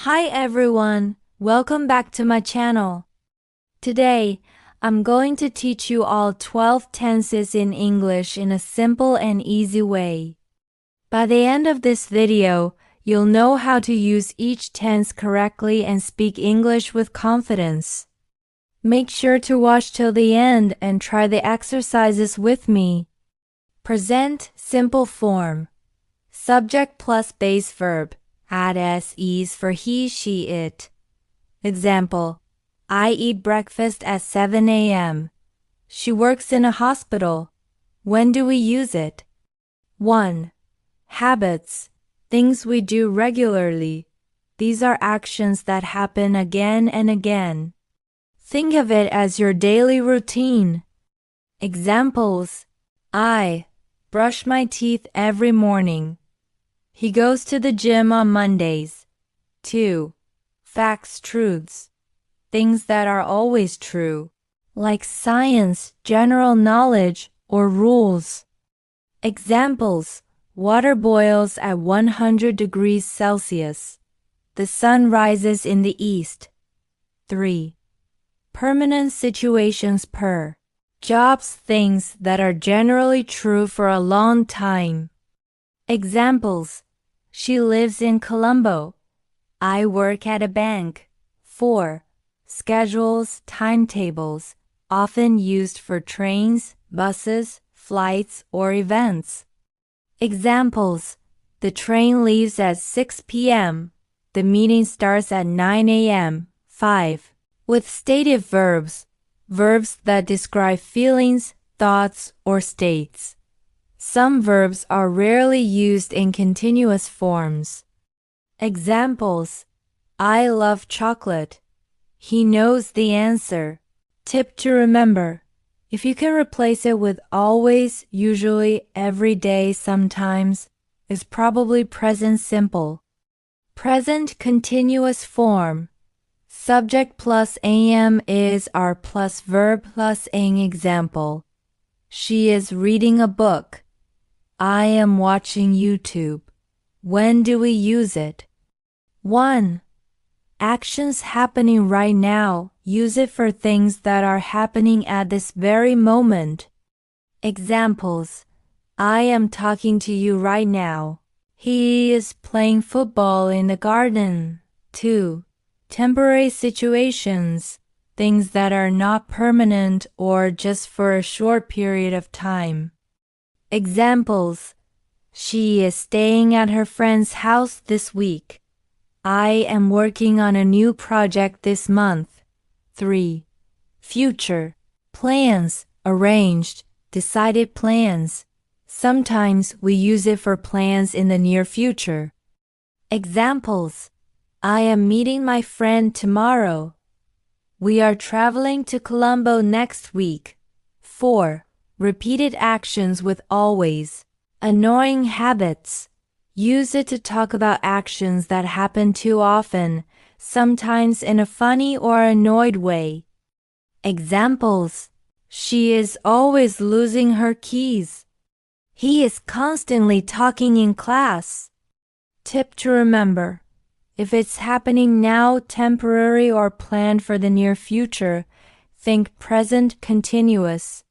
Hi everyone, welcome back to my channel. Today, I'm going to teach you all 12 tenses in English in a simple and easy way. By the end of this video, you'll know how to use each tense correctly and speak English with confidence. Make sure to watch till the end and try the exercises with me. Present simple form. Subject plus base verb. Add SEs for he, she, it. Example: I eat breakfast at 7 a.m. She works in a hospital. When do we use it? 1. Habits. Things we do regularly. These are actions that happen again and again. Think of it as your daily routine. Examples: I brush my teeth every morning. He goes to the gym on Mondays. 2. Facts, truths. Things that are always true, like science, general knowledge, or rules. Examples: water boils at 100 degrees Celsius. The sun rises in the east. 3. Permanent situations per. Jobs, things that are generally true for a long time. Examples: she lives in Colombo. I work at a bank. 4. Schedules, timetables, often used for trains, buses, flights, or events. Examples: the train leaves at 6 p.m. The meeting starts at 9 a.m. 5. With stative verbs, verbs that describe feelings, thoughts, or states. Some verbs are rarely used in continuous forms. Examples: I love chocolate. He knows the answer. Tip to remember: if you can replace it with always, usually, every day, sometimes, is probably present simple. Present continuous form. Subject plus am is are plus verb plus ing. Example: she is reading a book. I am watching YouTube. When do we use it? 1. Actions happening right now. Use it for things that are happening at this very moment. Examples: I am talking to you right now. He is playing football in the garden. 2. Temporary situations. Things that are not permanent or just for a short period of time. Examples: she is staying at her friend's house this week. I am working on a new project this month. 3. Future. Plans, arranged, decided plans. Sometimes we use it for plans in the near future. Examples: I am meeting my friend tomorrow. We are traveling to Colombo next week. 4. Repeated actions with always. Annoying habits. Use it to talk about actions that happen too often, sometimes in a funny or annoyed way. Examples: she is always losing her keys. He is constantly talking in class. Tip to remember: if it's happening now, temporary, or planned for the near future, think present continuous.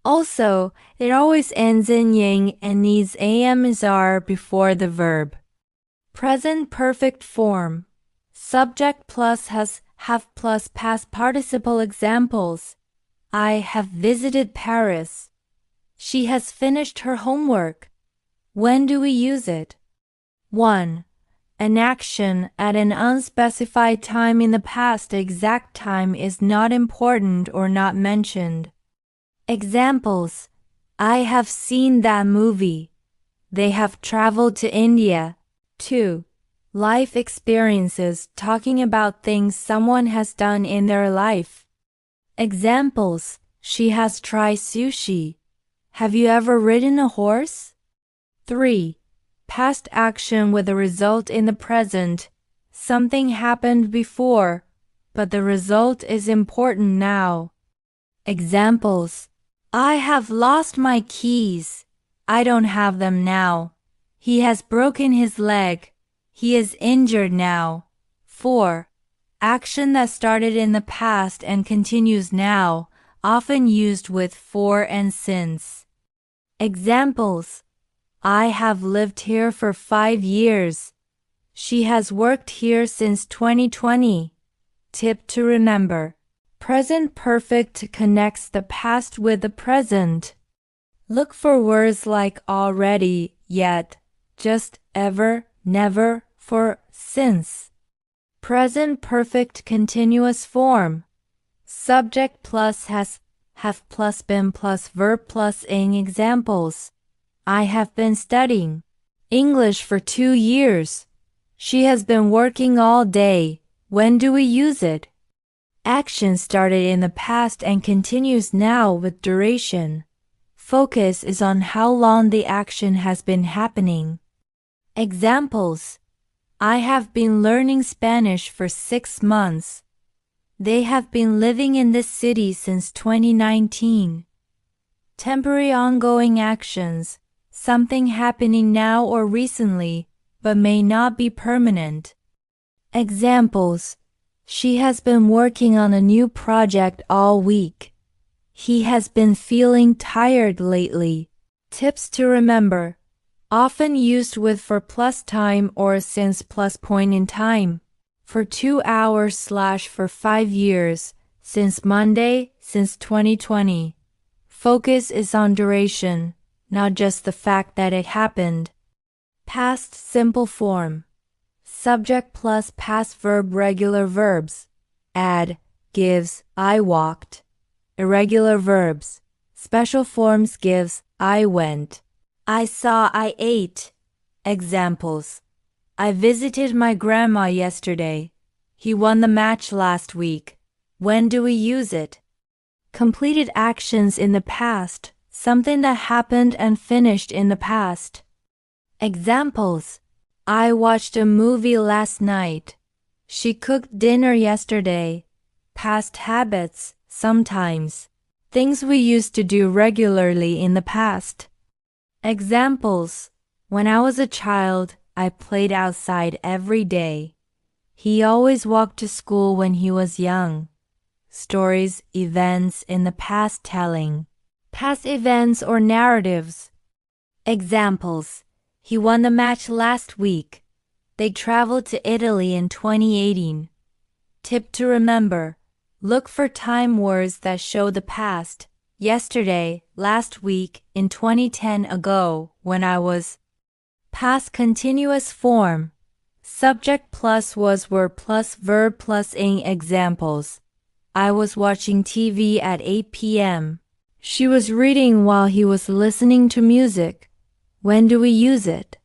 Also, it always ends in ing and needs am is are before the verb. Present perfect form. Subject plus has, have plus past participle. Examples: I have visited Paris. She has finished her homework. When do we use it? 1. An action at an unspecified time in the past. Exact time is not important or not mentioned. Examples: I have seen that movie. They have traveled to India. 2. Life experiences, talking about things someone has done in their life. Examples: she has tried sushi. Have you ever ridden a horse? 3. Past action with a result in the present. Something happened before, but the result is important now. Examples: I have lost my keys. I don't have them now. He has broken his leg. He is injured now. 4. Action that started in the past and continues now, often used with for and since. Examples: I have lived here for 5 years. She has worked here since 2020. Tip to remember: present perfect connects the past with the present. Look for words like already, yet, just, ever, never, for, since. Present perfect continuous form. Subject plus has, have plus been plus verb plus ing. Examples: I have been studying English for 2 years. She has been working all day. When do we use it? Action started in the past and continues now with duration. Focus is on how long the action has been happening. Examples: I have been learning Spanish for 6 months. They have been living in this city since 2019. Temporary ongoing actions, something happening now or recently, but may not be permanent. Examples: she has been working on a new project all week. He has been feeling tired lately. Tips to remember: often used with for plus time or since plus point in time. For 2 hours / for 5 years, since Monday, since 2020. Focus is on duration, not just the fact that it happened. Past simple form. Subject plus past verb. Regular verbs: add, gives, I walked. Irregular verbs: special forms gives, I went. I saw, I ate. Examples: I visited my grandma yesterday. He won the match last week. When do we use it? Completed actions in the past, something that happened and finished in the past. Examples: I watched a movie last night. She cooked dinner yesterday. Past habits: sometimes. Things we used to do regularly in the past. Examples: when I was a child, I played outside every day. He always walked to school when he was young. Stories, events in the past telling. Past events or narratives. Examples: he won the match last week. They traveled to Italy in 2018. Tip to remember: look for time words that show the past. Yesterday, last week, in 2010, ago, when I was. Past continuous form. Subject plus was were plus verb plus ing. Examples: I was watching TV at 8 p.m. She was reading while he was listening to music. When do we use it?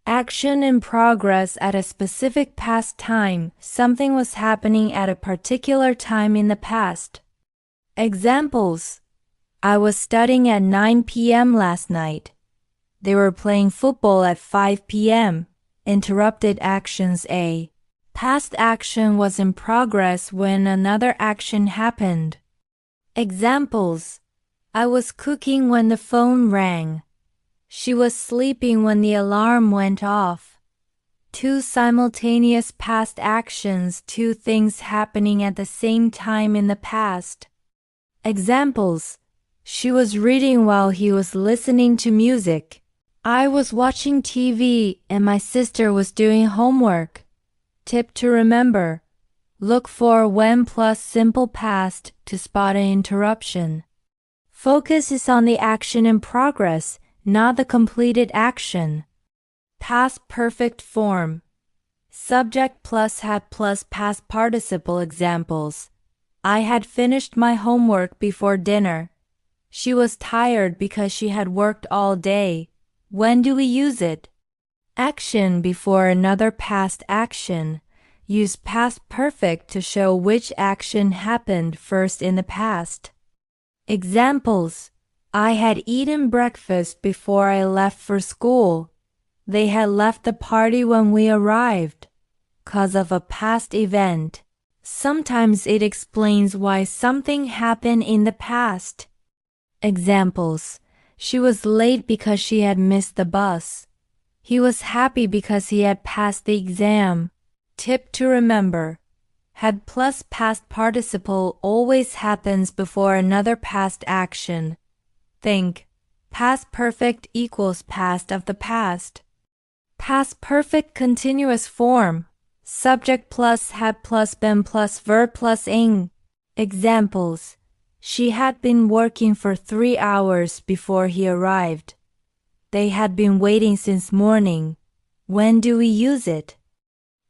Action in progress at a specific past time. Something was happening at a particular time in the past. Examples: I was studying at 9 p.m. last night. They were playing football at 5 p.m. Interrupted actions. A past action was in progress when another action happened. Examples: I was cooking when the phone rang. She was sleeping when the alarm went off. Two simultaneous past actions, two things happening at the same time in the past. Examples: she was reading while he was listening to music. I was watching TV and my sister was doing homework. Tip to remember: look for when plus simple past to spot an interruption. Focus is on the action in progress, not the completed action. Past perfect form. Subject plus had plus past participle. Examples: I had finished my homework before dinner. She was tired because she had worked all day. When do we use it? Action before another past action. Use past perfect to show which action happened first in the past. Examples: I had eaten breakfast before I left for school. They had left the party when we arrived. Cause of a past event. Sometimes it explains why something happened in the past. Examples: she was late because she had missed the bus. He was happy because he had passed the exam. Tip to remember. Had plus past participle always happens before another past action. Think. Past perfect equals past of the past. Past perfect continuous form. Subject plus had plus been plus verb plus ing. Examples. She had been working for 3 hours before he arrived. They had been waiting since morning. When do we use it?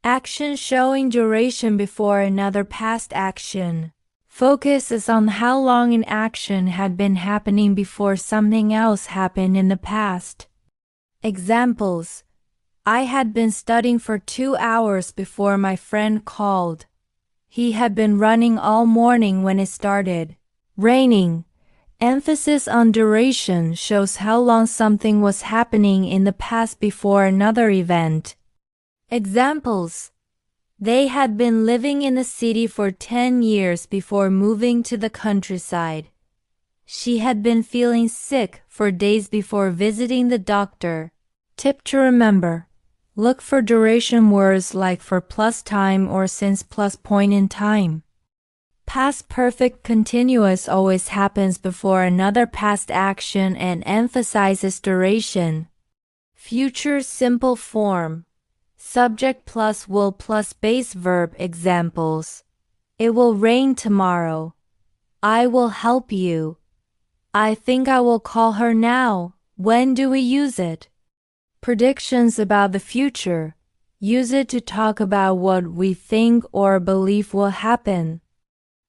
Action showing duration before another past action. Focus is on how long an action had been happening before something else happened in the past. Examples. I had been studying for 2 hours before my friend called. He had been running all morning when it started raining. Emphasis on duration shows how long something was happening in the past before another event. Examples. They had been living in the city for 10 years before moving to the countryside. She had been feeling sick for days before visiting the doctor. Tip to remember. Look for duration words like for plus time or since plus point in time. Past perfect continuous always happens before another past action and emphasizes duration. Future simple form. Subject plus will plus base verb examples. It will rain tomorrow. I will help you. I think I will call her now. When do we use it? Predictions about the future. Use it to talk about what we think or believe will happen.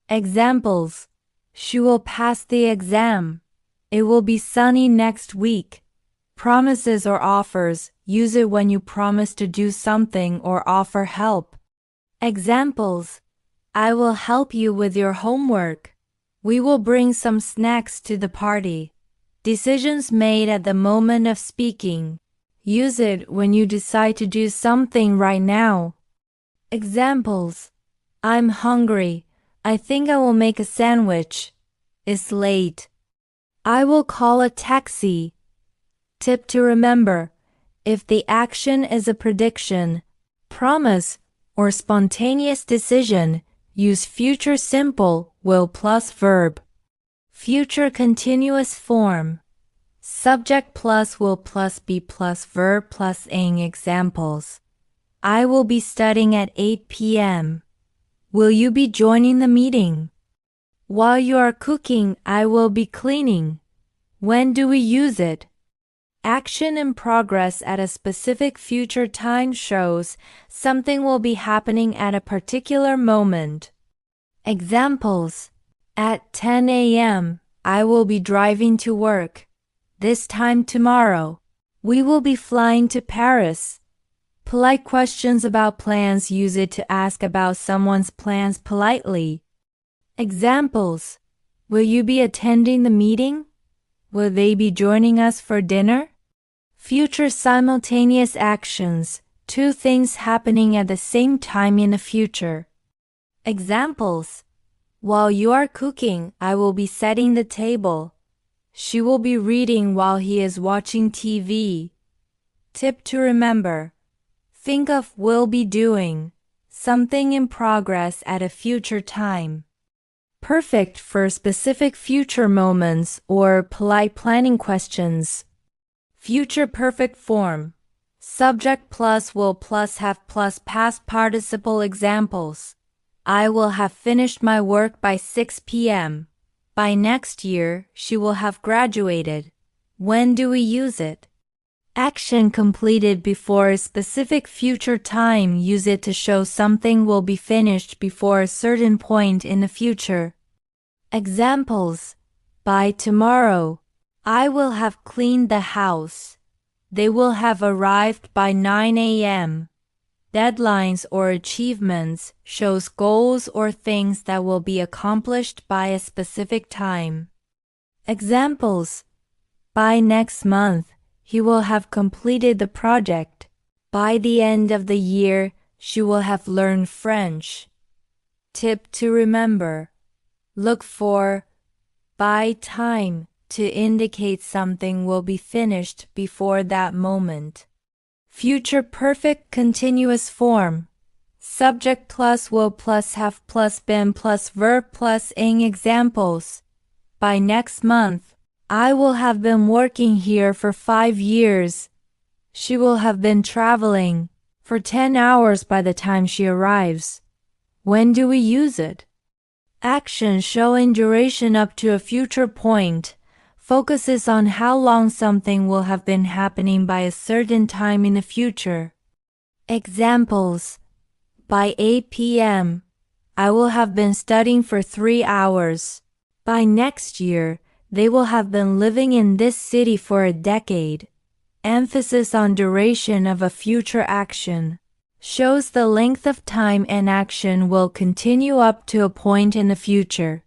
Examples. She will pass the exam. It will be sunny next week. Promises or offers. Use it when you promise to do something or offer help. Examples. I will help you with your homework. We will bring some snacks to the party. Decisions made at the moment of speaking. Use it when you decide to do something right now. Examples. I'm hungry. I think I will make a sandwich. It's late. I will call a taxi. Tip to remember. If the action is a prediction, promise, or spontaneous decision, use future simple will plus verb. Future continuous form. Subject plus will plus be plus verb plus ing examples. I will be studying at 8 p.m. Will you be joining the meeting? While you are cooking, I will be cleaning. When do we use it? Action in progress at a specific future time shows something will be happening at a particular moment. Examples. At 10 a.m., I will be driving to work. This time tomorrow, we will be flying to Paris. Polite questions about plans. Use it to ask about someone's plans politely. Examples. Will you be attending the meeting? Will they be joining us for dinner? Future simultaneous actions. Two things happening at the same time in the future. Examples. While you are cooking, I will be setting the table. She will be reading while he is watching TV. Tip to remember. Think of will be doing. Something in progress at a future time. Perfect for specific future moments or polite planning questions. Future perfect form. Subject plus will plus have plus past participle examples. I will have finished my work by 6 p.m. By next year, she will have graduated. When do we use it? Action completed before a specific future time. Use it to show something will be finished before a certain point in the future. Examples. By tomorrow, I will have cleaned the house. They will have arrived by 9 a.m. Deadlines or achievements shows goals or things that will be accomplished by a specific time. Examples. By next month, he will have completed the project. By the end of the year, she will have learned French. Tip to remember. Look for by time to indicate something will be finished before that moment. Future perfect continuous form. Subject plus will plus have plus been plus verb plus ing. Examples. By next month, I will have been working here for 5 years. She will have been traveling for 10 hours by the time she arrives. When do we use it? Action showing duration up to a future point focuses on how long something will have been happening by a certain time in the future. Examples. By 8 p.m., I will have been studying for 3 hours. By next year, they will have been living in this city for a decade. Emphasis on duration of a future action shows the length of time an action will continue up to a point in the future.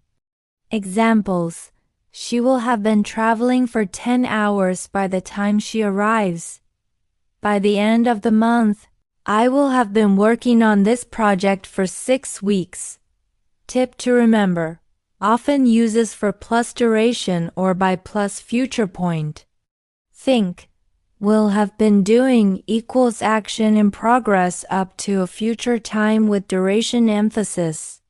Examples. She will have been traveling for 10 hours by the time she arrives. By the end of the month, I will have been working on this project for 6 weeks. Tip to remember. Often uses for plus duration or by plus future point. Think. Will have been doing equals action in progress up to a future time with duration emphasis.